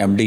MD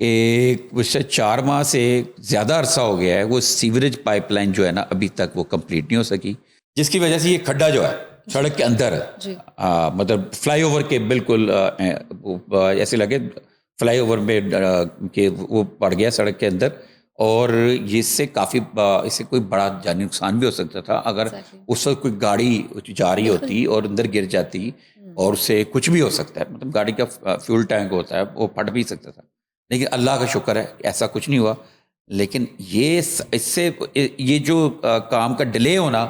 کہ 4 ماہ سے زیادہ عرصہ ہو گیا ہے وہ سیوریج پائپ لائن جو ہے نا ابھی تک وہ کمپلیٹ نہیں ہو سکی، جس کی وجہ سے یہ کھڈا جو ہے سڑک کے اندر جی مطلب فلائی اوور کے بالکل ایسے لگے فلائی اوور میں کہ وہ پڑ گیا سڑک کے اندر، اور اس سے کافی اس سے کوئی بڑا جانی نقصان بھی ہو سکتا تھا اگر اس وقت کوئی گاڑی جا رہی ہوتی اور اندر گر جاتی، اور اس سے کچھ بھی ہو سکتا ہے، مطلب گاڑی کا فیول ٹینک ہوتا ہے وہ پھٹ بھی سکتا تھا، لیکن اللہ کا شکر ہے ایسا کچھ نہیں ہوا۔ لیکن یہ اس سے یہ جو کام کا ڈیلے ہونا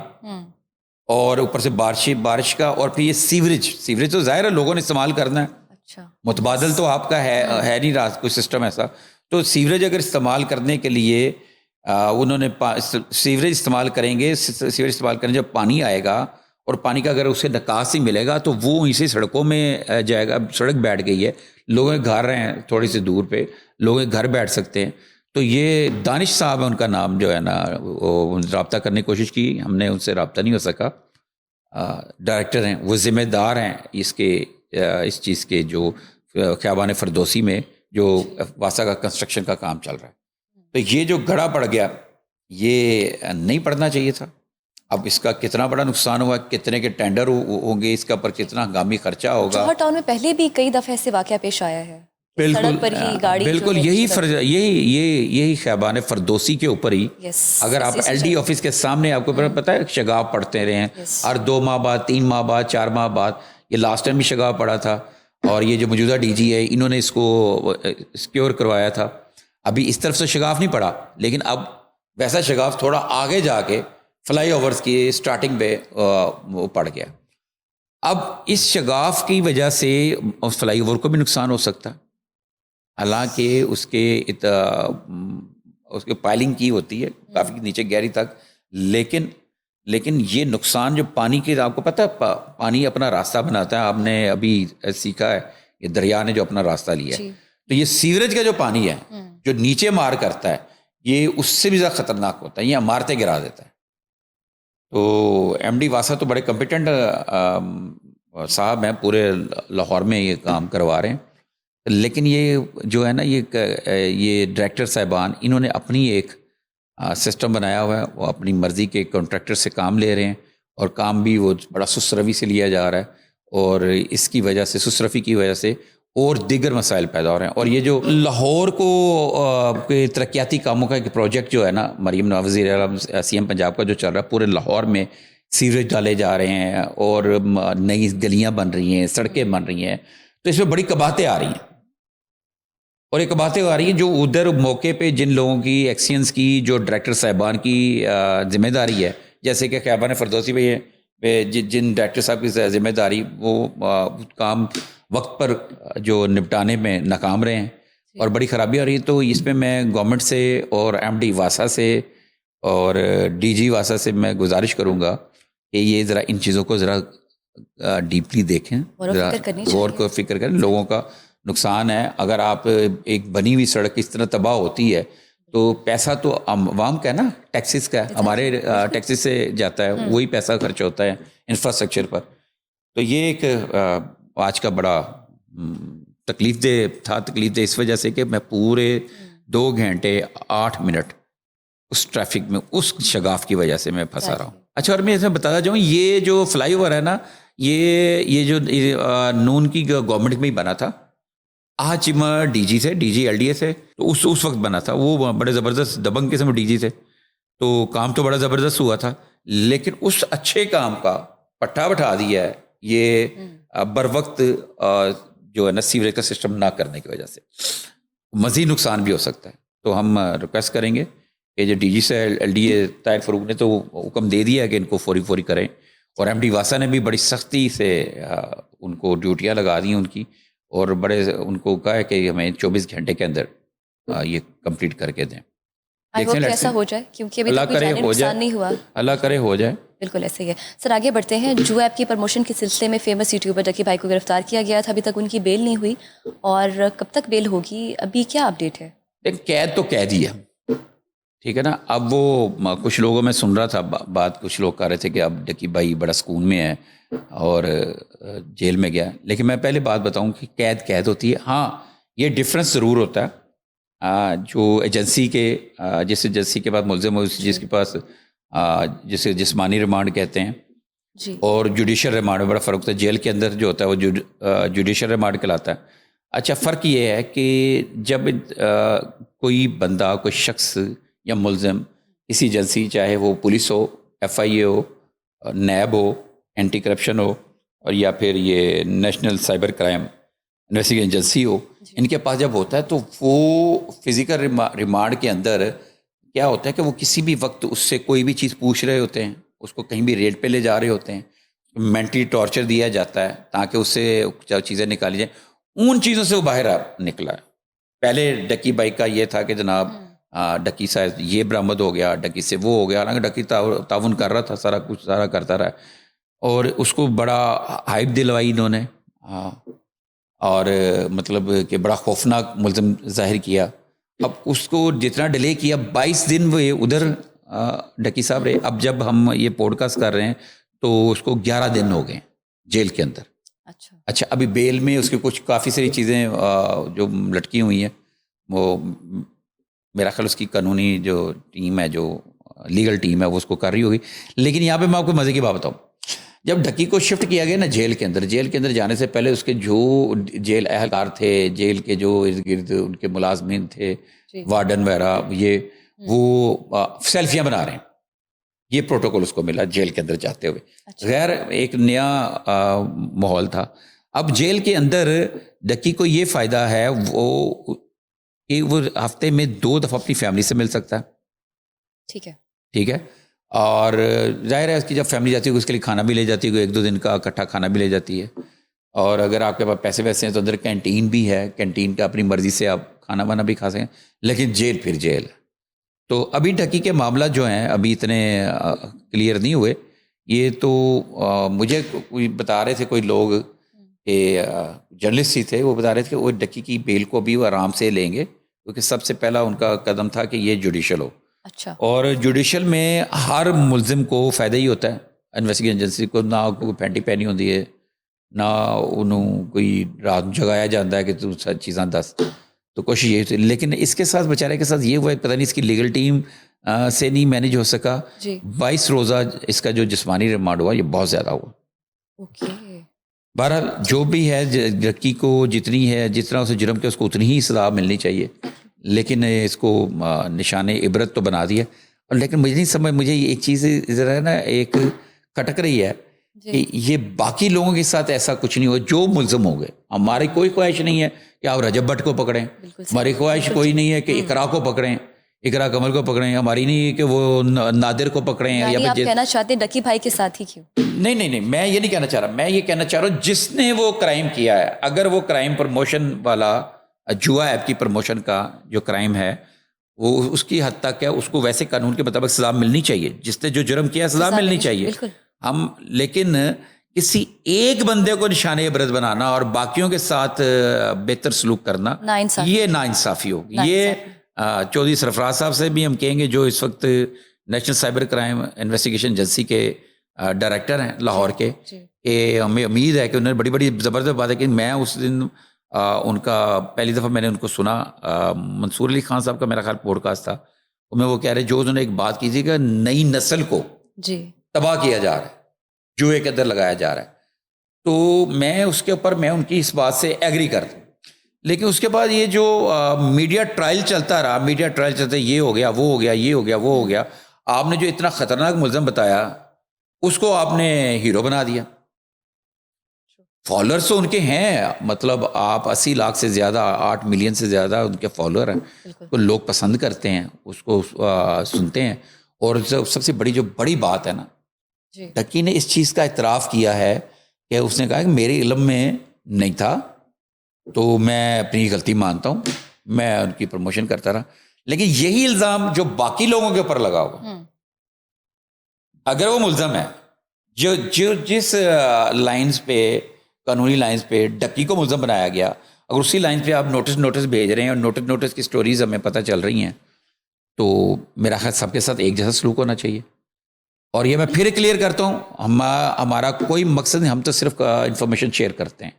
اور اوپر سے بارش کا، اور پھر یہ سیوریج تو ظاہر ہے لوگوں نے استعمال کرنا ہے، اچھا متبادل تو آپ کا ہے نہیں رہا کوئی سسٹم ایسا، تو سیوریج اگر استعمال کرنے کے لیے انہوں نے سیوریج استعمال کریں گے، سیوریج استعمال کریں جب پانی آئے گا، اور پانی کا اگر اسے نکاس ہی ملے گا تو وہ اسی سڑکوں میں جائے گا۔ سڑک بیٹھ گئی ہے، لوگوں کے گھر ہیں تھوڑی سی دور پہ، لوگوں کے گھر بیٹھ سکتے ہیں۔ تو یہ دانش صاحب ہے ان کا نام جو ہے نا، وہ رابطہ کرنے کی کوشش کی، ہم نے ان سے رابطہ نہیں ہو سکا، ڈائریکٹر ہیں وہ، ذمہ دار ہیں اس چیز کے، جو خیابان فردوسی میں جو واسا کا کنسٹرکشن کا کام چل رہا ہے۔ تو یہ جو گڑھا پڑ گیا یہ نہیں پڑنا چاہیے تھا۔ اب اس کا کتنا بڑا نقصان ہوا، کتنے کے ٹینڈر ہوں گے، اس کا پر کتنا ہنگامی خرچہ ہوگا۔ جوہر ٹاؤن میں پہلے بھی کئی دفعہ ایسے واقعہ پیش آیا ہے، بالکل سڑک پر ہی گاڑی بالکل یہی خیابان فردوسی کے اوپر ہی، اگر آپ ایل ڈی آفس کے سامنے، آپ کو پتہ ہے شگاف پڑتے رہے ہیں ہر 2 ماہ بعد، 3 ماہ بعد، 4 ماہ بعد، یہ لاسٹ ٹائم بھی شگاف پڑا تھا، اور یہ جو موجودہ ڈی جی ہے انہوں نے اس کو سیکیور کروایا تھا۔ ابھی اس طرف سے شگاف نہیں پڑا، لیکن اب ویسا شگاف تھوڑا آگے جا کے فلائی اوورز کی اسٹارٹنگ پہ وہ پڑ گیا۔ اب اس شگاف کی وجہ سے اس فلائی اوور کو بھی نقصان ہو سکتا ہے، حالانکہ اس کے پائلنگ کی ہوتی ہے کافی نیچے گہری تک، لیکن یہ نقصان جو پانی کے، آپ کو پتہ ہے پانی اپنا راستہ بناتا ہے، آپ نے ابھی سیکھا ہے، یہ دریا نے جو اپنا راستہ لیا ہے، تو یہ سیوریج کا جو پانی ہے جو نیچے مار کرتا ہے یہ اس سے بھی زیادہ خطرناک ہوتا ہے، یہ عمارتیں گرا دیتا ہے۔ تو ایم ڈی واسا تو بڑے کمپیٹنٹ صاحب ہیں، پورے لاہور میں یہ کام کروا رہے ہیں، لیکن یہ جو ہے نا یہ ڈائریکٹر صاحبان انہوں نے اپنی ایک سسٹم بنایا ہوا ہے، وہ اپنی مرضی کے کانٹریکٹر سے کام لے رہے ہیں، اور کام بھی وہ بڑا سست روی سے لیا جا رہا ہے، اور اس کی وجہ سے، سست روی کی وجہ سے اور دیگر مسائل پیدا ہو رہے ہیں۔ اور یہ جو لاہور کو ترقیاتی کاموں کا ایک پروجیکٹ جو ہے نا، مریم نواز وزیر اعظم سی ایم پنجاب کا جو چل رہا ہے، پورے لاہور میں سیوریج ڈالے جا رہے ہیں، اور نئی گلیاں بن رہی ہیں، سڑکیں بن رہی ہیں، تو اس میں بڑی کباتیں آ رہی ہیں، اور یہ کباتیں آ رہی ہیں جو ادھر موقع پہ جن لوگوں کی ایکسیئنس کی، جو ڈائریکٹر صاحبان کی ذمہ داری ہے، جیسے کہ خیابان فردوسی پہ جن ڈائریکٹر صاحب کی ذمہ داری، وہ کام وقت پر جو نپٹانے میں ناکام رہے ہیں اور بڑی خرابی آ رہی ہے۔ تو اس پہ میں گورنمنٹ سے اور ایم ڈی واسا سے اور ڈی جی واسا سے میں گزارش کروں گا کہ یہ ذرا ان چیزوں کو ذرا ڈیپلی دیکھیں، ذرا غور کو فکر کریں۔ لوگوں کا نقصان ہے، اگر آپ ایک بنی ہوئی سڑک اس طرح تباہ ہوتی ہے تو پیسہ تو عوام کا ہے نا، ٹیکسز کا ہے، ہمارے ٹیکسز سے جاتا ہے، وہی پیسہ خرچ ہوتا ہے انفراسٹرکچر پر۔ تو یہ ایک آج کا بڑا تکلیف دہ تھا، تکلیف دہ اس وجہ سے کہ میں پورے 2 گھنٹے 8 منٹ اس ٹریفک میں، اس شگاف کی وجہ سے میں پھنسا رہا ہوں۔ اچھا، اور میں اس میں بتاتا جاؤں، یہ جو فلائی اوور ہے نا، یہ جو نون کی گورنمنٹ میں ہی بنا تھا، آج ڈی جی تھے، D G L D A تھے، تو اس وقت بنا تھا، وہ بڑے زبردست دبنگ قسم ڈی جی تھے، تو کام تو بڑا زبردست ہوا تھا، لیکن اس اچھے کام کا پٹھا بٹھا دیا ہے یہ بر وقت جو ہے نا سیوریج کا سسٹم نہ کرنے کی وجہ سے، مزید نقصان بھی ہو سکتا ہے۔ تو ہم ریکویسٹ کریں گے کہ جو ڈی جی سے ایل ڈی اے طاہر فروغ نے تو حکم دے دیا ہے کہ ان کو فوری کریں، اور ایم ڈی واسا نے بھی بڑی سختی سے ان کو ڈیوٹیاں لگا دی ان کی، اور بڑے ان کو کہا ہے کہ ہمیں 24 گھنٹے کے اندر یہ کمپلیٹ کر کے دیں۔ ایسا ہو جائے، کیونکہ ابھی تک کوئی جانی نقصان نہیں ہوا، اللہ کرے ہو جائے۔ بالکل ایسے ہی ہے۔ سر آگے بڑھتے ہیں۔ جو ایپ کی پروموشن کے سلسلے میں فیمس یوٹیوبر ڈکی بھائی کو گرفتار کیا گیا تھا، ابھی تک ان کی بیل نہیں ہوئی، اور کب تک بیل ہوگی، ابھی کیا اپڈیٹ ہے؟ قید تو قید ہی ہے، ٹھیک ہے نا۔ اب وہ کچھ لوگوں میں سن رہا تھا بات، کچھ لوگ کہہ رہے تھے کہ اب ڈکی بھائی بڑا سکون میں ہے اور جیل میں گیا، لیکن میں پہلے بات بتاؤں کہ قید ہوتی ہے۔ ہاں، یہ ڈفرینس ضرور ہوتا ہے جو ایجنسی کے جس ایجنسی کے پاس ملزم ہو جس کے پاس جسے جسمانی ریمانڈ کہتے ہیں جی اور جوڈیشل ریمانڈ میں بڑا فرق ہوتا ہے. جیل کے اندر جو ہوتا ہے وہ جوڈیشل ریمانڈ کہلاتا ہے. اچھا فرق یہ ہے کہ جب کوئی بندہ کوئی شخص یا ملزم کسی ایجنسی چاہے وہ پولیس ہو FIA ہو نیب ہو اینٹی کرپشن ہو اور یا پھر یہ national cyber crime investigation agency ہو ان کے پاس جب ہوتا ہے تو وہ فزیکل ریمانڈ کے اندر کیا ہوتا ہے کہ وہ کسی بھی وقت اس سے کوئی بھی چیز پوچھ رہے ہوتے ہیں, اس کو کہیں بھی ریڈ پہ لے جا رہے ہوتے ہیں, مینٹلی ٹارچر دیا جاتا ہے تاکہ اس سے چیزیں نکالی جائیں. ان چیزوں سے وہ باہر نکلا ہے. پہلے ڈکی بائک کا یہ تھا کہ جناب ڈکی صاحب یہ برآمد ہو گیا, ڈکی سے وہ ہو گیا, حالانکہ ڈکی تعاون کر رہا تھا, سارا کچھ سارا کرتا رہا اور اس کو بڑا ہائپ دلوائی انہوں نے اور مطلب کہ بڑا خوفناک ملزم ظاہر کیا. اب اس کو جتنا ڈیلے کیا 22 دن وہ ادھر ڈکی صاحب رہے. اب جب ہم یہ پوڈ کاسٹ کر رہے ہیں تو اس کو 11 دن ہو گئے جیل کے اندر. اچھا ابھی بیل میں اس کے کچھ کافی ساری چیزیں جو لٹکی ہوئی ہیں, وہ میرا خیال اس کی قانونی جو ٹیم ہے جو لیگل ٹیم ہے وہ اس کو کر رہی ہوگی. لیکن یہاں پہ میں آپ کو مزے کی بات بتاؤں, جب ڈکی کو شفٹ کیا گیا نا جیل کے اندر جانے سے پہلے اس کے جو جیل اہلکار تھے, جیل کے جو ارد گرد ان کے ملازمین تھے, وارڈن وغیرہ, وہ سیلفیاں بنا رہے ہیں. یہ پروٹوکول اس کو ملا جیل کے اندر جاتے ہوئے. غیر ایک نیا ماحول تھا. اب جیل کے اندر ڈکی کو یہ فائدہ ہے کہ وہ ہفتے میں 2 دفعہ اپنی فیملی سے مل سکتا ہے. ٹھیک ہے. اور ظاہر ہے اس کی جب فیملی جاتی ہے اس کے لیے کھانا بھی لے جاتی ہے, 1-2 دن کا اکٹھا کھانا بھی لے جاتی ہے. اور اگر آپ کے پاس پیسے ویسے ہیں تو اندر کینٹین بھی ہے, کینٹین کا اپنی مرضی سے آپ کھانا وانا بھی کھا سکیں. لیکن جیل پھر جیل. تو ابھی ڈکی کے معاملہ جو ہیں ابھی اتنے کلیئر نہیں ہوئے. یہ تو مجھے کوئی بتا رہے تھے کوئی لوگ کہ جرنلسٹ ہی تھے, وہ بتا رہے تھے کہ وہ ڈکی کی بیل کو بھی وہ آرام سے لیں گے کیونکہ سب سے پہلا ان کا قدم تھا کہ یہ جوڈیشل ہو. اچھا. اور جوڈیشل میں ہر ملزم کو فائدہ ہی ہوتا ہے. انویسٹیگیشن ایجنسی کو نہ کوئی پینٹی پہنی ہوتی ہے, نہ انہوں کوئی رات جگایا جاتا ہے کہ تو سب چیزاں دس. تو کوشش یہ ہوتی ہے. لیکن اس کے ساتھ بیچارے کے ساتھ یہ ہوا پتہ نہیں اس کی لیگل ٹیم سے نہیں مینیج ہو سکا. 22 روزہ اس کا جو جسمانی ریمانڈ ہوا یہ بہت زیادہ ہوا. بہرحال جو بھی ہے ڈکی کو جتنی ہے جتنا اسے جرم کیا اس کو اتنی ہی سزا ملنی چاہیے. لیکن اس کو نشان عبرت تو بنا دیا. اور لیکن مجھے نہیں سمجھ, مجھے ایک چیز ذرا ہے نا ایک کھٹک رہی ہے کہ یہ باقی لوگوں کے ساتھ ایسا کچھ نہیں ہوا جو ملزم ہو گئے. ہماری کوئی خواہش نہیں ہے کہ آپ رجب بٹ کو پکڑیں, ہماری خواہش کوئی نہیں ہے کہ اقرا کو پکڑیں, اقرا کمل کو پکڑیں, ہماری نہیں ہے کہ وہ نادر کو پکڑیں. یعنی آپ کہنا چاہتے ہیں ڈکی بھائی کے ساتھ ہی کیوں؟ نہیں, میں یہ نہیں کہنا چاہ رہا. میں یہ کہنا چاہ رہا ہوں جس نے وہ کرائم کیا ہے, اگر وہ کرائم پروموشن والا جوا ایپ کی پروموشن کا جو کرائم ہے وہ اس کی حد تک ہے, اس کو ویسے قانون کے مطابق سزا ملنی چاہیے. جس نے جو جرم کیا سزا ملنی چاہیے. ہم لیکن کسی ایک بندے کو نشان عبرت بنانا اور باقیوں کے ساتھ بہتر سلوک کرنا یہ ناانصافی ہوگی. یہ چودھری سرفراز صاحب سے بھی ہم کہیں گے جو اس وقت national cyber crime investigation agency کے ڈائریکٹر ہیں لاہور کے, کہ ہمیں امید ہے کہ انہوں نے بڑی بڑی زبردست بات ہے. کہ میں اس دن ان کا پہلی دفعہ میں نے ان کو سنا, منصور علی خان صاحب کا میرا خیال پوڈ کاسٹ تھا, میں وہ کہہ رہے جو انہوں نے ایک بات کی تھی کہ نئی نسل کو تباہ کیا جا رہا ہے, جوئے کے اندر لگایا جا رہا ہے. تو میں اس کے اوپر میں ان کی اس بات سے ایگری کرتا ہوں. لیکن اس کے بعد یہ جو میڈیا ٹرائل چلتا رہا, میڈیا ٹرائل چلتا یہ ہو گیا وہ ہو گیا یہ ہو گیا وہ ہو گیا, آپ نے جو اتنا خطرناک ملزم بتایا اس کو آپ نے ہیرو بنا دیا. فالوورز تو ان کے ہیں, مطلب آپ 80 لاکھ سے زیادہ 8 ملین سے زیادہ ان کے فالوور ہیں, تو لوگ پسند کرتے ہیں اس کو سنتے ہیں. اور سب سے بڑی بات ہے نا, ڈکی نے اس چیز کا اعتراف کیا ہے کہ اس نے کہا کہ میرے علم میں نہیں تھا تو میں اپنی غلطی مانتا ہوں, میں ان کی پروموشن کرتا رہا. لیکن یہی الزام جو باقی لوگوں کے اوپر لگا ہوا, اگر وہ ملزم ہے جو جس لائنز پہ قانونی لائنز پہ ڈکی کو ملزم بنایا گیا, اگر اسی لائنز پہ آپ نوٹس بھیج رہے ہیں اور نوٹس کی سٹوریز ہمیں پتہ چل رہی ہیں, تو میرا خیال سب کے ساتھ ایک جیسا سلوک ہونا چاہیے. اور یہ میں پھر کلیئر کرتا ہوں, ہمارا کوئی مقصد نہیں, ہم تو صرف انفارمیشن شیئر کرتے ہیں.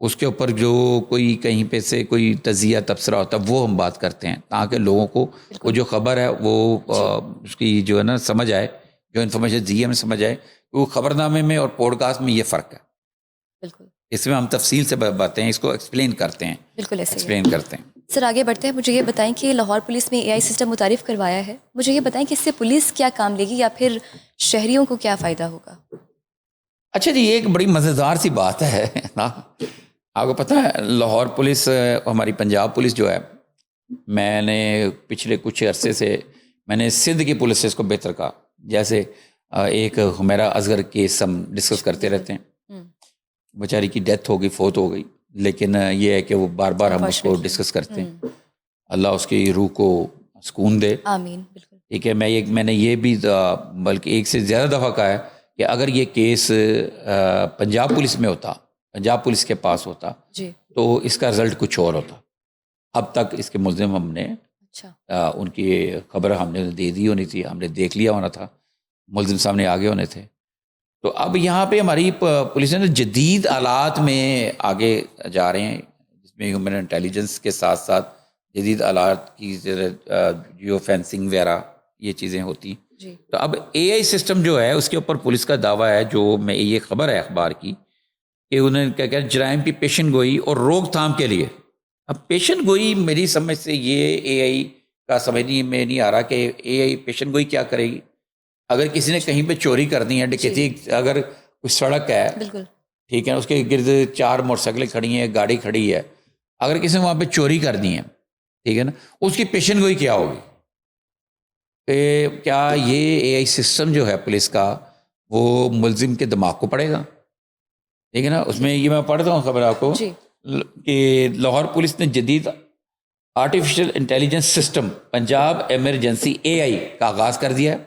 اس کے اوپر جو کوئی کہیں پہ سے کوئی تجزیہ تبصرہ ہوتا ہے وہ ہم بات کرتے ہیں تاکہ لوگوں کو وہ جو خبر ہے وہ اس کی جو ہے نا سمجھ آئے, جو انفارمیشن دی ہے ہمیں سمجھ آئے. وہ خبر نامے میں اور پوڈ کاسٹ میں یہ فرق ہے. بالکل, اس میں ہم تفصیل سے باتیں اس کو ایکسپلین کرتے ہیں. بالکل ایسے ایکسپلین کرتے ہیں. سر آگے بڑھتے ہیں. مجھے یہ بتائیں کہ لاہور پولیس میں AI سسٹم متعارف کروایا ہے, مجھے یہ بتائیں کہ اس سے پولیس کیا کام لے گی یا پھر شہریوں کو کیا فائدہ ہوگا؟ اچھا جی, یہ ایک بڑی مزیدار سی بات ہے نا. آپ کو پتہ ہے لاہور پولیس, ہماری پنجاب پولیس جو ہے, میں نے پچھلے کچھ عرصے سے میں نے سندھ کی پولیس سے اس کو بہتر کہا. جیسے ایک حمیرہ اصغر کیس ہم ڈسکس کرتے رہتے ہیں, بیچاری کی ڈیتھ ہو گئی, فوت ہو گئی, لیکن یہ ہے کہ وہ بار بار ہم اس کو ڈسکس کرتے ہیں. اللہ اس کی روح کو سکون دے, آمین. بالکل ٹھیک ہے. میں نے یہ بھی بلکہ ایک سے زیادہ دفعہ کہا ہے کہ اگر یہ کیس پنجاب پولیس میں ہوتا, پنجاب پولیس کے پاس ہوتا جی, تو اس کا رزلٹ کچھ اور ہوتا. اب تک اس کے ملزم ہم نے اچھا ان کی خبر ہم نے دے دی ہونی تھی, ہم نے دیکھ لیا ہونا تھا, ملزم سامنے آگے ہونے تھے. تو اب یہاں پہ ہماری پولیس نے جدید آلات میں آگے جا رہے ہیں, جس میں ہیومن انٹیلیجنس کے ساتھ ساتھ جدید آلات کی جیو فینسنگ وغیرہ یہ چیزیں ہوتی. جی, تو اب AI سسٹم جو ہے اس کے اوپر پولیس کا دعویٰ ہے, جو میں یہ خبر ہے اخبار کی, کہ انہوں نے کیا کہا جرائم کی پیشن گوئی اور روک تھام کے لیے. اب پیشن گوئی میری سمجھ سے یہ AI کا سمجھ میں نہیں آ رہا کہ AI پیشن گوئی کیا کرے گی. اگر کسی نے کہیں پہ چوری کرنی ہے, ڈکیتی, اگر کوئی سڑک ہے, بالکل ٹھیک ہے, اس کے گرد 4 موٹر سائیکلیں کھڑی ہیں, گاڑی کھڑی ہے, اگر کسی نے وہاں پہ چوری کرنی ہے, ٹھیک ہے نا, اس کی پیشن گوئی کیا ہوگی؟ کہ کیا یہ AI سسٹم جو ہے پولیس کا وہ ملزم کے دماغ کو پڑے گا؟ ٹھیک ہے نا. اس میں یہ میں پڑھتا ہوں خبر آپ کو کہ لاہور پولیس نے جدید artificial intelligence system Punjab emergency AI کا آغاز کر دیا ہے.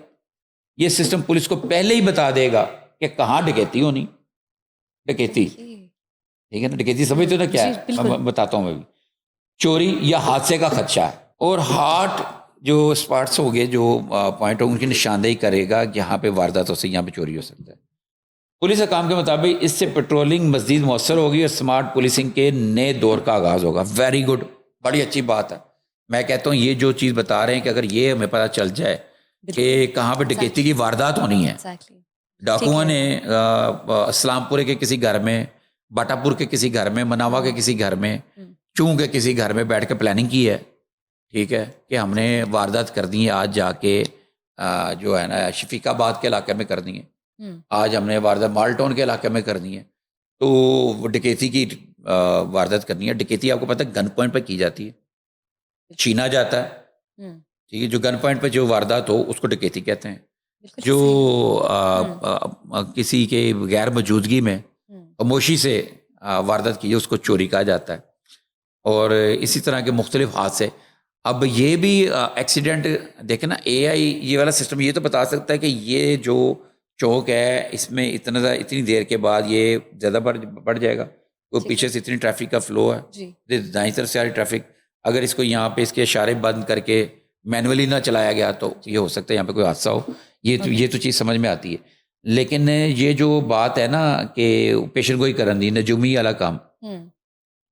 یہ سسٹم پولیس کو پہلے ہی بتا دے گا کہ کہاں ڈکیتی ہونی. ڈکیتی, ٹھیک ہے نا, ڈکیتی سمجھتے ہو نا کیا ہے, میں بتاتا ہوں. میں بھی چوری یا حادثے کا خدشہ ہے, اور ہارٹ جو اسپاٹس ہو گئے, جو پوائنٹ ہو, ان کی نشاندہی کرے گا کہ یہاں پہ واردات ہو سکتی, یہاں پہ چوری ہو سکتا ہے. پولیس حکام کے مطابق اس سے پیٹرولنگ مزید مؤثر ہوگی اور اسمارٹ پولیسنگ کے نئے دور کا آغاز ہوگا. ویری گڈ, بڑی اچھی بات ہے. میں کہتا ہوں یہ جو چیز بتا رہے ہیں کہ اگر یہ ہمیں پتہ چل جائے کہ کہاں پہ ڈکیتی کی واردات ہونی ہے, ڈاکوؤں نے اسلام پورے کے کسی گھر میں, باٹا پور کے کسی گھر میں, مناوا کے کسی گھر میں, چوں کے کسی گھر میں بیٹھ کے پلاننگ کی ہے, ٹھیک ہے, کہ ہم نے واردات کر دی ہیں, آج جا کے جو ہے نا شفیق آباد کے علاقے میں کر دی ہیں, آج ہم نے واردات مال ٹاؤن کے علاقے میں کرنی ہے. تو وہ ڈکیتی کی واردات کرنی ہے. ڈکیتی آپ کو پتہ ہے گن پوائنٹ پہ کی جاتی ہے, چھینا جاتا ہے, ٹھیک ہے. جو گن پوائنٹ پہ جو واردات ہو اس کو ڈکیتی کہتے ہیں. جو کسی کے غیر موجودگی میں خاموشی سے واردات کی ہے اس کو چوری کہا جاتا ہے. اور اسی طرح کے مختلف حادثے. اب یہ بھی ایکسیڈنٹ دیکھیں نا, AI یہ والا سسٹم یہ تو بتا سکتا ہے کہ یہ جو چوک ہے اس میں اتنی دیر کے بعد یہ زیادہ بڑھ جائے گا, وہ پیچھے سے اتنی ٹریفک کا فلو ہے, دائیں طرف سے آ رہی ٹریفک, اگر اس کو یہاں پہ اس کے اشارے بند کر کے مینولی نہ چلایا گیا تو یہ ہو سکتا ہے یہاں پہ کوئی حادثہ ہو. یہ تو چیز سمجھ میں آتی ہے. لیکن یہ جو بات ہے نا کہ پیشن گوئی کرن دی, نجومی والا کام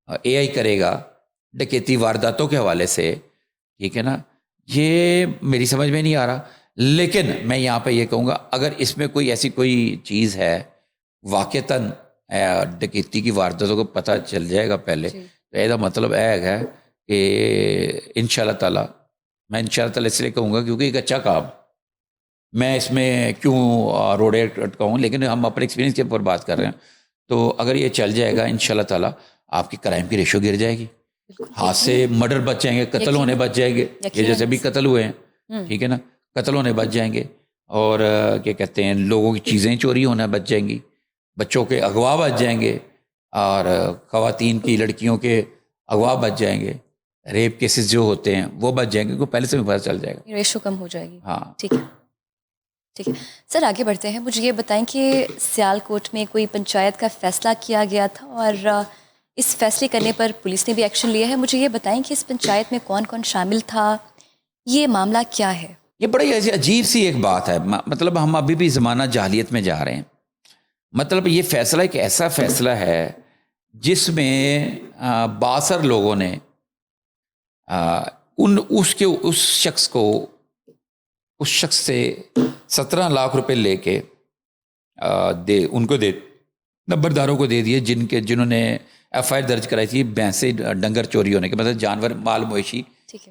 AI کرے گا ڈکیتی وارداتوں کے حوالے سے, ٹھیک ہے نا, یہ میری سمجھ میں نہیں آ رہا. لیکن میں یہاں پہ یہ کہوں گا اگر اس میں کوئی ایسی کوئی چیز ہے واقعتاً ڈکیتی کی وارداتوں کو پتہ چل جائے گا پہلے, تو ایسا مطلب ہے کہ انشاءاللہ تعالیٰ, میں انشاءاللہ تعالیٰ اس لیے کہوں گا کیونکہ ایک اچھا کام, میں اس میں کیوں روڑے اٹکاؤں, لیکن ہم اپنے ایکسپیرینس کے اوپر بات کر رہے ہیں. تو اگر یہ چل جائے گا انشاءاللہ تعالیٰ آپ کی کرائم کی ریشو گر جائے گی, حادثے مرڈر بچ جائیں گے, قتل ہونے بچ جائیں گے, یہ جیسے بھی قتل ہوئے ہیں, ٹھیک ہے نا, قتل ہونے بچ جائیں گے, اور کیا کہتے ہیں لوگوں کی چیزیں چوری ہونا بچ جائیں گی, بچوں کے اغوا بچ جائیں گے, اور خواتین کی لڑکیوں کے اغوا بچ جائیں گے, ریپ کیسز جو ہوتے ہیں وہ بچ جائیں گے, کیونکہ پہلے سے بھی پتہ چل جائے گا, ریشو کم ہو جائے گی. ہاں ٹھیک ہے, ٹھیک ہے سر. آگے بڑھتے ہیں. مجھے یہ بتائیں کہ سیالکوٹ میں کوئی پنچایت کا فیصلہ کیا گیا تھا اور اس فیصلے کرنے پر پولیس نے بھی ایکشن لیا ہے. مجھے یہ بتائیں کہ اس پنچایت میں کون کون شامل تھا, یہ معاملہ کیا ہے؟ یہ بڑی عجیب سی ایک بات ہے. مطلب ہم ابھی بھی زمانہ جاہلیت میں جا رہے ہیں. مطلب یہ فیصلہ ایک ایسا فیصلہ ہے جس میں باثر لوگوں نے اس شخص سے 17 لاکھ روپے لے کے ان کو نمبرداروں کو دے دیے جنہوں نے ایف آئی آر درج کرائی تھی بھینسیں ڈنگر چوری ہونے کے، مطلب جانور مال مویشی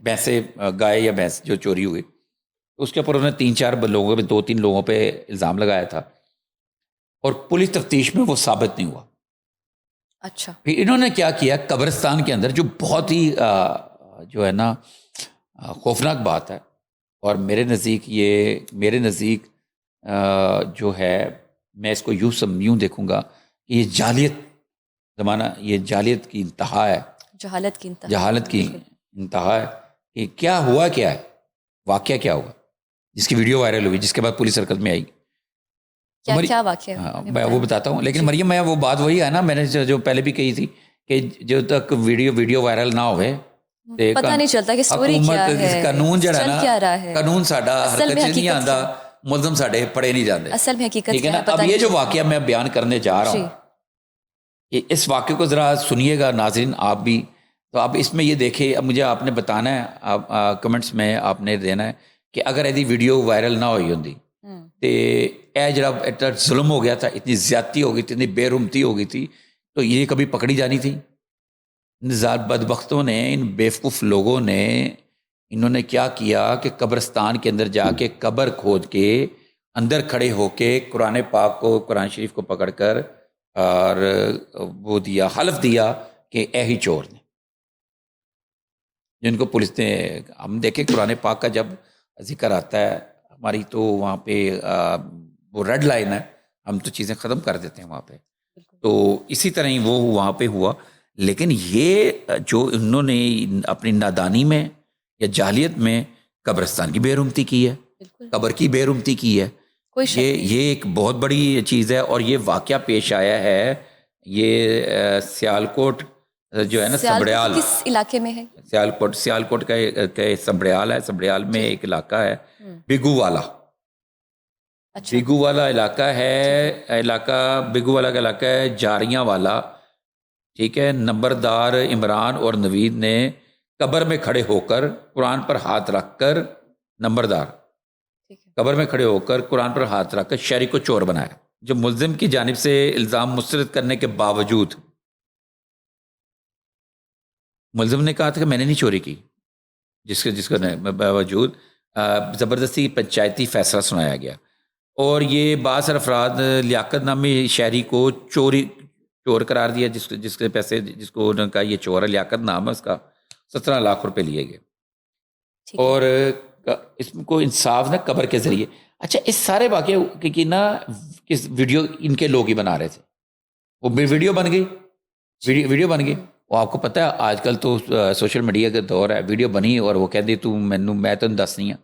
بھینسیں گائے یا بھینس جو چوری ہوئی، اس کے اوپر انہوں نے 3-4 لوگوں پہ 2-3 لوگوں پہ الزام لگایا تھا اور پولیس تفتیش میں وہ ثابت نہیں ہوا۔ اچھا، پھر انہوں نے کیا کیا، قبرستان کے اندر جو بہت ہی جو ہے نا خوفناک بات ہے، اور میرے نزدیک جو ہے میں اس کو یوں دیکھوں گا کہ یہ جعلیت زمانہ، یہ جعلیت کی انتہا ہے، جہالت کی انتہا ہے کہ کیا ہوا، کیا ہے واقعہ، کیا ہوا جس کی ویڈیو وائرل ہوئی، جس کے بعد پولیس حرکت میں آئی۔ کیا واقعہ میں وہ بتاتا ہوں، لیکن مریم میں وہ بات وہی ہے نا، میں نے جو پہلے بھی کہی تھی کہ جو تک ویڈیو وائرل نہ ہوئے پتہ نہیں چلتا کہ سٹوری کیا ہے، قانون جڑا نا، کیا رہا ہے، قانون ساڈا حرکت نہیں آندا، ملزم ساڈے پڑے نہیں جاندے، اصل میں حقیقت ٹھیک ہے نا۔ اب یہ جو واقعہ میں بیان کرنے جا رہا ہوں، اس واقعے کو ذرا سنیے گا ناظرین آپ بھی، تو آپ اس میں یہ دیکھیں، اب مجھے آپ نے بتانا ہے، آپ کمنٹس میں آپ نے دینا ہے کہ اگر ایسی ویڈیو وائرل نہ ہوئی ہوندی تو اے جڑا ایٹا ظلم ہو گیا تھا، اتنی زیادتی ہو گئی تھی، اتنی بے رحمتی ہو گئی تھی، تو یہ کبھی پکڑی جانی تھی؟ بدبختوں نے، ان بیوقوف لوگوں نے، انہوں نے کیا کیا کہ قبرستان کے اندر جا کے قبر کھود کے اندر کھڑے ہو کے قرآن پاک کو، قرآن شریف کو پکڑ کر اور وہ دیا، حلف دیا کہ اے ہی چور نے، جن کو پولیس نے، ہم دیکھیں قرآن پاک کا جب ذکر آتا ہے ہماری تو وہاں پہ وہ ریڈ لائن ہے، ہم تو چیزیں ختم کر دیتے ہیں وہاں پہ، تو اسی طرح ہی وہ وہاں پہ ہوا۔ لیکن یہ جو انہوں نے اپنی نادانی میں یا جاہلیت میں قبرستان کی بے رحمتی کی ہے، قبر کی بے رحمتی کی ہے، یہ ایک بہت بڑی چیز ہے۔ اور یہ واقعہ پیش آیا ہے، یہ سیالکوٹ جو ہے نا، سبڑیال، کس علاقے میں ہے؟ سیالکوٹ کا سبڑیال ہے، سبڑیال میں ایک علاقہ ہے بگو والا، بگو والا علاقہ ہے، بگو والا کا علاقہ ہے جاریاں والا، ٹھیک ہے۔ نمبردار عمران اور نوید نے قبر میں کھڑے ہو کر قرآن پر ہاتھ رکھ کر، نمبردار قبر میں کھڑے ہو کر قرآن پر ہاتھ رکھ کر شہری کو چور بنایا، جو ملزم کی جانب سے الزام مسترد کرنے کے باوجود ملزم نے کہا تھا کہ میں نے نہیں چوری کی، جس کو باوجود زبردستی پنچایتی فیصلہ سنایا گیا، اور یہ بعض افراد لیاقت نامی شہری کو چور قرار دیا، جس کے پیسے، جس کو انہوں نے کہا یہ چور ہے، لیاقت نام ہے اس کا، 17 لاکھ روپے لیے گئے، اور اس کو انصاف نہ قبر کے ذریعے۔ اچھا، اس سارے واقعے کی نا کس ویڈیو ان کے لوگ ہی بنا رہے تھے، وہ ویڈیو بن گئی، ویڈیو بن گئی۔ وہ آپ کو پتہ ہے آج کل تو سوشل میڈیا کا دور ہے، ویڈیو بنی اور وہ کہہ دی تو میں تو دس نہیں ہوں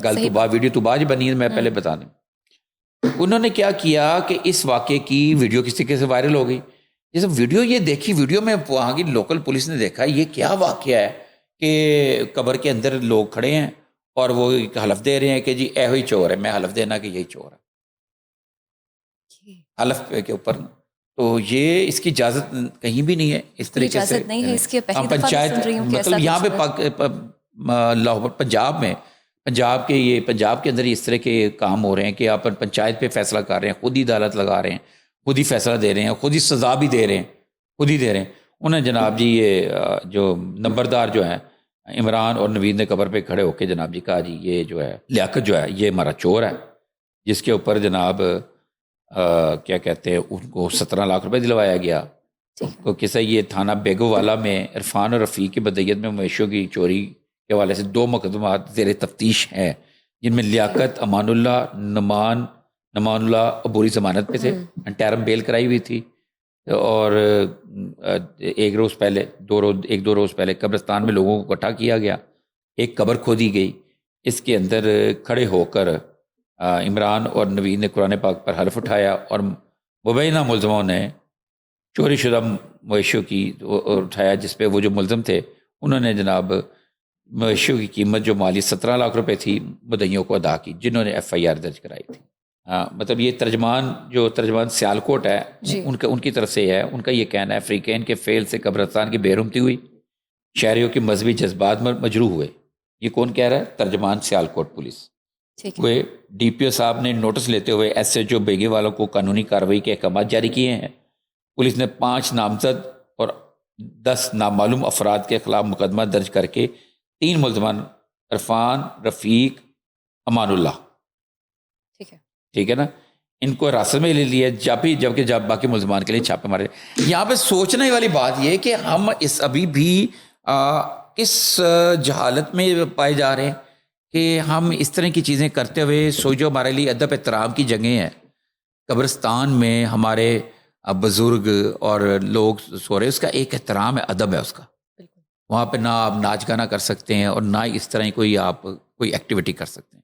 گل تو بعد، ویڈیو تو بعد بنی ہے، میں پہلے بتا دوں۔ انہوں نے کیا کیا کہ اس واقعے کی ویڈیو کسی طریقے سے وائرل ہو گئی، جیسے ویڈیو یہ دیکھی، ویڈیو میں وہاں کی لوکل پولیس نے دیکھا یہ کیا واقعہ ہے کہ قبر کے اندر لوگ کھڑے ہیں اور وہ حلف دے رہے ہیں کہ جی اے ہوئی چور ہے، میں حلف دینا کہ یہی چور ہے، حلف کے اوپر۔ تو یہ اس کی اجازت کہیں بھی نہیں ہے، اس طریقے سے نہیں ہے، اس کی پنچایت، مطلب یہاں پہ لاہور پنجاب کے اندر اس طرح کے کام ہو رہے ہیں کہ آپ پنچایت پہ فیصلہ کر رہے ہیں، خود ہی عدالت لگا رہے ہیں، خود ہی فیصلہ دے رہے ہیں، خود ہی سزا بھی دے رہے ہیں، خود ہی دے رہے ہیں۔ انہیں جناب جی یہ جو نمبردار جو ہیں عمران اور نوید نے قبر پہ کھڑے ہو کے جناب جی کہا جی یہ جو ہے لیاقت جو ہے یہ ہمارا چور ہے، جس کے اوپر جناب کیا کہتے ہیں ان کو 17 لاکھ روپے دلوایا گیا۔ کو کسا یہ تھانہ بیگو والا میں عرفان اور رفیق کی بدعیت میں مویشیوں کی چوری کے حوالے سے 2 مقدمات زیر تفتیش ہیں، جن میں لیاقت، امان اللہ عبوری ضمانت پہ تھے، انٹرم بیل کرائی ہوئی تھی، اور ایک دو روز پہلے قبرستان میں لوگوں کو اکٹھا کیا گیا، ایک قبر کھودی گئی، اس کے اندر کھڑے ہو کر عمران اور نوید نے قرآن پاک پر حلف اٹھایا، اور مبینہ ملزموں نے چوری شدہ مویشیوں کی اٹھایا، جس پہ وہ جو ملزم تھے انہوں نے جناب مویشیوں کی قیمت جو مالی 17 لاکھ روپے تھی مدعیوں کو ادا کی، جنہوں نے ایف آئی آر درج کرائی تھی۔ مطلب یہ ترجمان سیالکوٹ ہے ان کی طرف سے ہے. ان کا یہ کہنا ہے فریقین کے فعل سے قبرستان کی بے رحمتی ہوئی, شہریوں کے مذہبی جذبات مجروح ہوئے. یہ کون کہہ رہا ہے؟ ترجمان سیالکوٹ پولیس. ہوئے ڈی پی او صاحب نے نوٹس لیتے ہوئے ایس ایچ او بیگے والوں کو قانونی کارروائی کے احکامات جاری کیے ہیں. پولیس نے 5 نامزد اور 10 نامعلوم افراد کے خلاف مقدمہ درج کر کے 3 ملزمان عرفان, رفیق, امان اللہ, ٹھیک ہے نا, ان کو حراست میں لے لیا, جبکہ باقی ملزمان کے لیے چھاپے مارے. یہاں پہ سوچنے والی بات یہ ہے کہ ہم ابھی بھی اس جہالت میں پائے جا رہے ہیں کہ ہم اس طرح کی چیزیں کرتے ہوئے جو ہمارے لیے ادب احترام کی جگہیں ہیں, قبرستان میں ہمارے بزرگ اور لوگ سو رہے, اس کا ایک احترام ہے, ادب ہے اس کا. وہاں پہ نہ آپ ناچ گانا کر سکتے ہیں اور نہ اس طرح کوئی ایکٹیویٹی کر سکتے ہیں.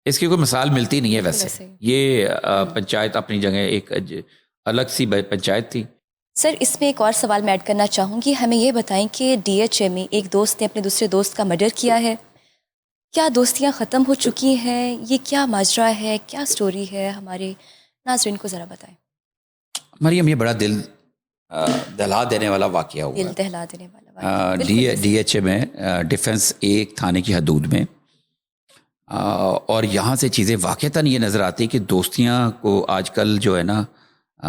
اس کی کوئی مثال ملتی نہیں ہے ویسے. یہ پنچایت اپنی جگہ ایک الگ سی پنچایت تھی. سر اس میں ایک اور سوال میں ایڈ کرنا چاہوں گی. ہمیں یہ بتائیں کہ ڈی ایچ اے میں ایک دوست نے اپنے دوسرے دوست کا مرڈر کیا ہے. کیا دوستیاں ختم ہو چکی ہیں؟ یہ کیا ماجرا ہے, کیا سٹوری ہے؟ ہمارے ناظرین کو ذرا بتائیں. مریم, یہ بڑا دل دہلا دینے والا واقعہ ہوا. دل دہلا دینے والا واقعہ. ڈی ایچ اے میں ڈیفنس 1 تھانے کی حدود میں. اور یہاں سے چیزیں واقعتاً یہ نظر آتی کہ دوستیاں کو آج کل جو ہے نا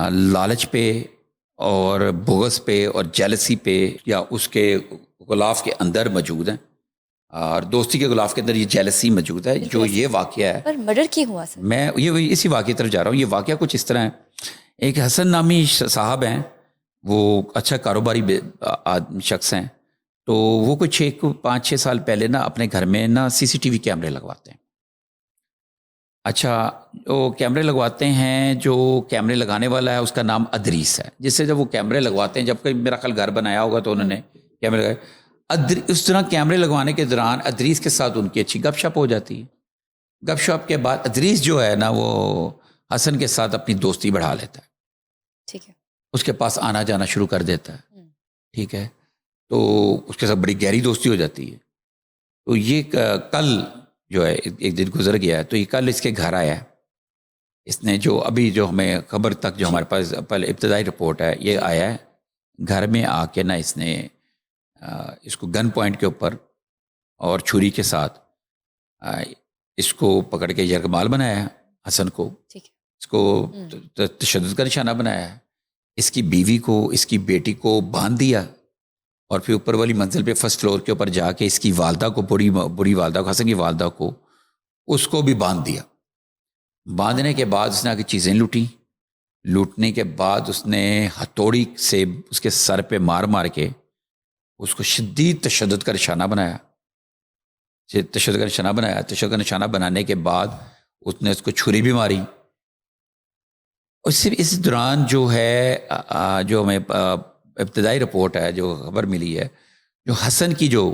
لالچ پہ اور بغض پہ اور جیلسی پہ یا اس کے غلاف کے اندر موجود ہیں, اور دوستی کے غلاف کے اندر یہ جیلسی موجود ہے. جو یہ واقعہ ہے, پر مرڈر کی ہوا سر, میں یہ اسی واقعے طرف جا رہا ہوں. یہ واقعہ کچھ اس طرح ہے. ایک حسن نامی صاحب ہیں, وہ اچھا کاروباری شخص ہیں. تو وہ کچھ 5-6 سال پہلے نا اپنے گھر میں نا CCTV کیمرے لگواتے ہیں. اچھا, وہ کیمرے لگواتے ہیں, جو کیمرے لگانے والا ہے اس کا نام ادریس ہے. جس سے جب وہ کیمرے لگواتے ہیں, جب کہ میرا خیال گھر بنایا ہوگا تو انہوں نے کیمرے لگائے. اس طرح کیمرے لگوانے کے دوران ادریس کے ساتھ ان کی اچھی گپ شپ ہو جاتی ہے. گپ شپ کے بعد ادریس جو ہے نا وہ حسن کے ساتھ اپنی دوستی بڑھا لیتا ہے. ٹھیک ہے. اس کے پاس آنا جانا شروع کر دیتا ہے. ٹھیک ہے. تو اس کے ساتھ بڑی گہری دوستی ہو جاتی ہے. تو یہ کل جو ہے ایک دن گزر گیا ہے, تو یہ کل اس کے گھر آیا ہے. اس نے جو ابھی جو ہمیں خبر تک جو ہمارے پاس پہلے ابتدائی رپورٹ ہے, یہ آیا ہے گھر میں آ کے نا اس نے اس کو گن پوائنٹ کے اوپر اور چھری کے ساتھ اس کو پکڑ کے یرغمال بنایا ہے حسن کو. اس کو تشدد کا نشانہ بنایا ہے. اس کی بیوی کو, اس کی بیٹی کو باندھ دیا, اور پھر اوپر والی منزل پہ 1st فلور کے اوپر جا کے اس کی والدہ کو, بری والدہ کو, حسن کی والدہ کو, اس کو بھی باندھ دیا. باندھنے کے بعد اس نے آگے چیزیں لوٹنے کے بعد اس نے ہتھوڑی سے اس کے سر پہ مار کے اس کو شدید تشدد کا نشانہ بنایا. تشدد کا نشانہ بنانے کے بعد اس نے اس کو چھری بھی ماری. اس دوران جو ہے جو ہمیں ابتدائی رپورٹ ہے, جو خبر ملی ہے, جو حسن کی جو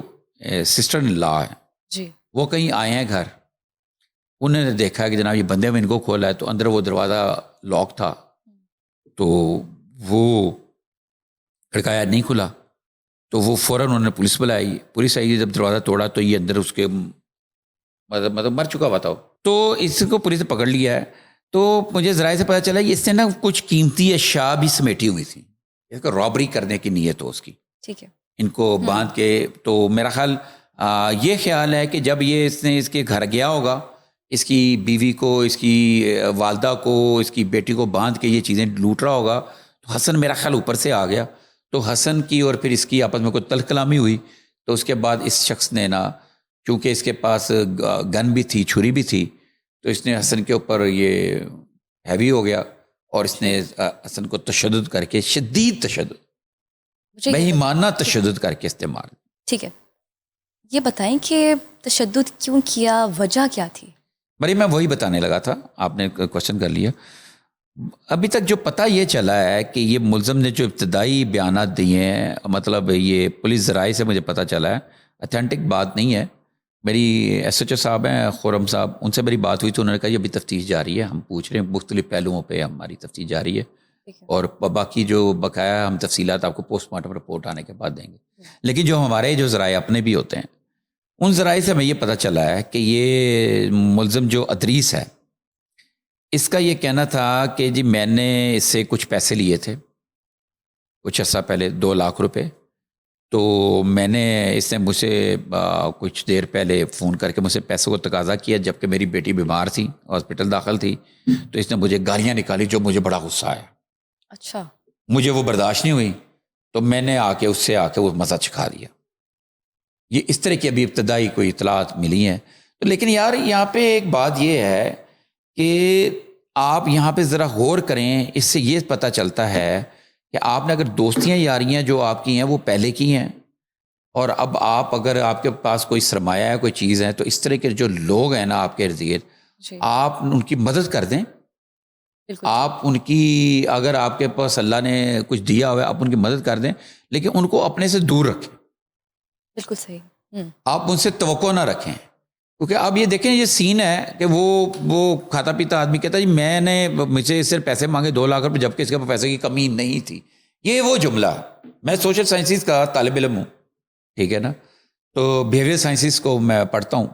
سسٹر ان لا ہے جی, وہ کہیں آئے ہیں گھر. انہوں نے دیکھا کہ جناب یہ بندے میں ان کو کھولا ہے, تو اندر وہ دروازہ لاک تھا, تو وہ کھڑکایا, نہیں کھلا. تو وہ فوراً انہوں نے پولیس بلائی. پولیس آئی, جب دروازہ توڑا تو یہ اندر اس کے مطلب مر چکا ہوا تھا. تو اس کو پولیس نے پکڑ لیا ہے. تو مجھے ذرائع سے پتہ چلا کہ اس نے نا کچھ قیمتی اشیاء بھی سمیٹی ہوئی تھی. اس کو رابری کرنے کی نیت ہو اس کی. ٹھیک ہے. ان کو باندھ کے, تو میرا خیال یہ خیال ہے کہ جب یہ اس نے اس کے گھر گیا ہوگا, اس کی بیوی کو, اس کی والدہ کو, اس کی بیٹی کو باندھ کے یہ چیزیں لوٹ رہا ہوگا, تو حسن میرا خیال اوپر سے آ گیا. تو حسن کی اور پھر اس کی آپس میں کوئی تلخ کلامی ہوئی. تو اس کے بعد اس شخص نے نا, چونکہ اس کے پاس گن بھی تھی, چھری بھی تھی, تو اس نے حسن کے اوپر یہ ہیوی ہو گیا, اور اس نے حسن کو تشدد کر کے, شدید تشدد, بے ایمانہ تشدد کر کے استعمال. ٹھیک ہے. یہ بتائیں کہ تشدد کیوں کیا, وجہ کیا تھی؟ بھائی میں وہی بتانے لگا تھا, آپ نے کوشچن کر لیا. ابھی تک جو پتہ یہ چلا ہے کہ یہ ملزم نے جو ابتدائی بیانات دیے ہیں, مطلب یہ پولیس ذرائع سے مجھے پتہ چلا ہے, اتھینٹک بات نہیں ہے. میری ایس ایچ او صاحب ہیں خرم صاحب, ان سے میری بات ہوئی تو انہوں نے کہا یہ ابھی تفتیش جاری ہے, ہم پوچھ رہے ہیں, مختلف پہلوؤں پہ ہماری تفتیش جاری ہے, اور باقی جو بقایا ہم تفصیلات آپ کو پوسٹ مارٹم رپورٹ آنے کے بعد دیں گے. لیکن جو ہمارے جو ذرائع اپنے بھی ہوتے ہیں, ان ذرائع سے ہمیں یہ پتہ چلا ہے کہ یہ ملزم جو ادریس ہے, اس کا یہ کہنا تھا کہ جی میں نے اس سے کچھ پیسے لیے تھے کچھ عرصہ پہلے 2 لاکھ روپے، تو میں نے اس نے مجھ سے کچھ دیر پہلے فون کر کے مجھ سے پیسے کو تقاضا کیا، جبکہ میری بیٹی بیمار تھی، ہاسپٹل داخل تھی، تو اس نے مجھے گالیاں نکالی جو مجھے بڑا غصہ آیا. اچھا. مجھے وہ برداشت نہیں ہوئی، تو میں نے اس سے آ کے وہ مزہ چکھا دیا. یہ اس طرح کی ابھی ابتدائی کوئی اطلاعات ملی ہیں. تو لیکن یار یہاں پہ ایک بات یہ ہے کہ آپ یہاں پہ ذرا غور کریں، اس سے یہ پتہ چلتا ہے کہ آپ نے اگر دوستیاں یاریاں جو آپ کی ہیں وہ پہلے کی ہیں، اور اب آپ اگر آپ کے پاس کوئی سرمایہ ہے کوئی چیز ہے، تو اس طرح کے جو لوگ ہیں نا آپ کے ارد گرد، جی آپ ان کی مدد کر دیں. بالکل. آپ ان کی اگر آپ کے پاس اللہ نے کچھ دیا ہوا ہے آپ ان کی مدد کر دیں، لیکن ان کو اپنے سے دور رکھیں. بالکل صحیح. آپ ان سے توقع نہ رکھیں، کیونکہ آپ یہ دیکھیں یہ سین ہے کہ وہ کھاتا پیتا آدمی کہتا ہے جی میں نے مجھ سے صرف پیسے مانگے 2 لاکھ روپے، جبکہ اس کے پاس پیسے کی کمی نہیں تھی. یہ وہ جملہ. میں سوشل سائنسز کا طالب علم ہوں، ٹھیک ہے نا، تو بیہیویئر سائنسز کو میں پڑھتا ہوں.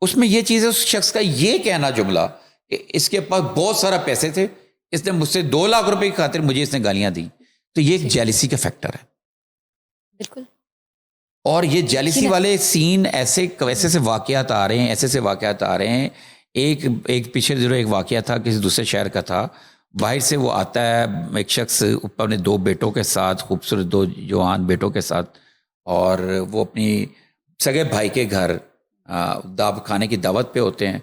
اس میں یہ چیز ہے اس شخص کا یہ کہنا جملہ کہ اس کے پاس بہت سارا پیسے تھے، اس نے مجھ سے 2 لاکھ روپے کی خاطر مجھے اس نے گالیاں دی، تو یہ ایک جیلسی کا فیکٹر ہے. بالکل. اور یہ جیلسی والے سین ایسے سے واقعات آ رہے ہیں، ایسے سے واقعات آ رہے ہیں. ایک پیچھے ضرور ایک واقعہ تھا کسی دوسرے شہر کا تھا، باہر سے وہ آتا ہے ایک شخص اپنے 2 بیٹوں کے ساتھ، خوبصورت 2 جوان بیٹوں کے ساتھ، اور وہ اپنی سگے بھائی کے گھر کھانے کی دعوت پہ ہوتے ہیں.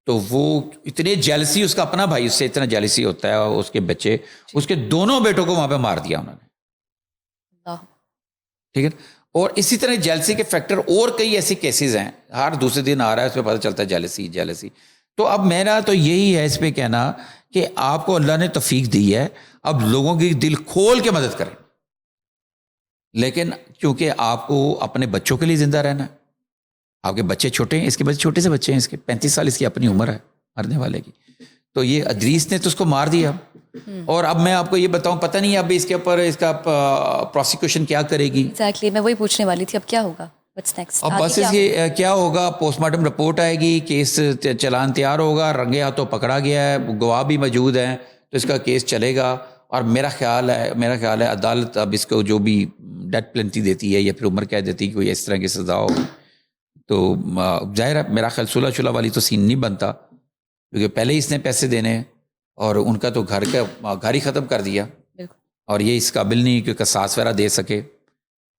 تو وہ اتنے جیلسی، اس کا اپنا بھائی اس سے اتنا جیلسی ہوتا ہے، اور اس کے بچے، اس کے دونوں بیٹوں کو وہاں پہ مار دیا انہوں نے. ٹھیک ہے. اور اسی طرح جیلسی کے فیکٹر اور کئی ایسی کیسز ہیں، ہر دوسرے دن آ رہا ہے، اس پہ پتہ چلتا ہے جیلسی. تو اب میرا تو یہی ہے اس پہ کہنا کہ آپ کو اللہ نے توفیق دی ہے، اب لوگوں کی دل کھول کے مدد کریں، لیکن کیونکہ آپ کو اپنے بچوں کے لیے زندہ رہنا ہے. آپ کے بچے چھوٹے ہیں، اس کے بچے چھوٹے سے بچے ہیں، اس کے 35 سال اس کی اپنی عمر ہے مرنے والے کی. تو یہ ادریس نے تو اس کو مار دیا. اور اب میں آپ کو یہ بتاؤں، پتہ نہیں اب اس کے اوپر اس کا پروسیکیوشن کیا کرے گی. ایگزیکٹلی میں وہی پوچھنے والی تھی، اب کیا ہوگا؟ What's next؟ اب بس یہ کیا ہوگا، پوسٹ مارٹم رپورٹ آئے گی، کیس چلان تیار ہوگا، رنگے ہاتھوں پکڑا گیا ہے، گواہ بھی موجود ہیں، تو اس کا کیس چلے گا. اور میرا خیال ہے عدالت اب اس کو جو بھی ڈیتھ پینلٹی دیتی ہے یا پھر عمر قید دیتی ہے، کوئی اس طرح کی سزا ہو، تو ظاہر ہے میرا خیال صلح والی تو سین نہیں بنتا، کیونکہ پہلے ہی اس نے پیسے دینے اور ان کا تو گھر ہی ختم کر دیا، اور یہ اس قابل نہیں کہ قصاص وغیرہ دے سکے.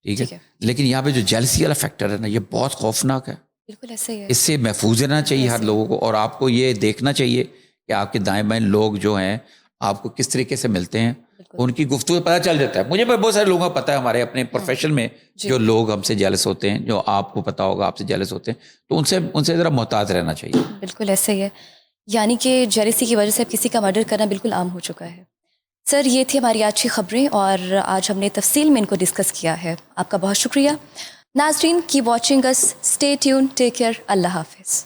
ٹھیک ہے. لیکن یہاں پہ جو جیلسی والا فیکٹر ہے نا، یہ بہت خوفناک ہے. بالکل ایسا ہی ہے. اس سے محفوظ رہنا چاہیے ہر لوگوں کو، اور آپ کو یہ دیکھنا چاہیے کہ آپ کے دائیں بائیں لوگ جو ہیں آپ کو کس طریقے سے ملتے ہیں، ان کی گفتگو پتہ چل جاتا ہے. مجھے بہت سارے لوگوں کا پتہ ہے ہمارے اپنے پروفیشن میں جو لوگ ہم سے جیلس ہوتے ہیں، جو آپ کو پتہ ہوگا آپ سے جیلس ہوتے ہیں، تو ان سے ذرا محتاط رہنا چاہیے. بالکل ایسا ہی ہے. یعنی کہ جیلسی کی وجہ سے اب کسی کا مرڈر کرنا بالکل عام ہو چکا ہے. سر یہ تھی ہماری آج کی خبریں، اور آج ہم نے تفصیل میں ان کو ڈسکس کیا ہے. آپ کا بہت شکریہ. ناظرین، کیپ واچنگ اس، اسٹے ٹیون، ٹیک کیئر، اللہ حافظ.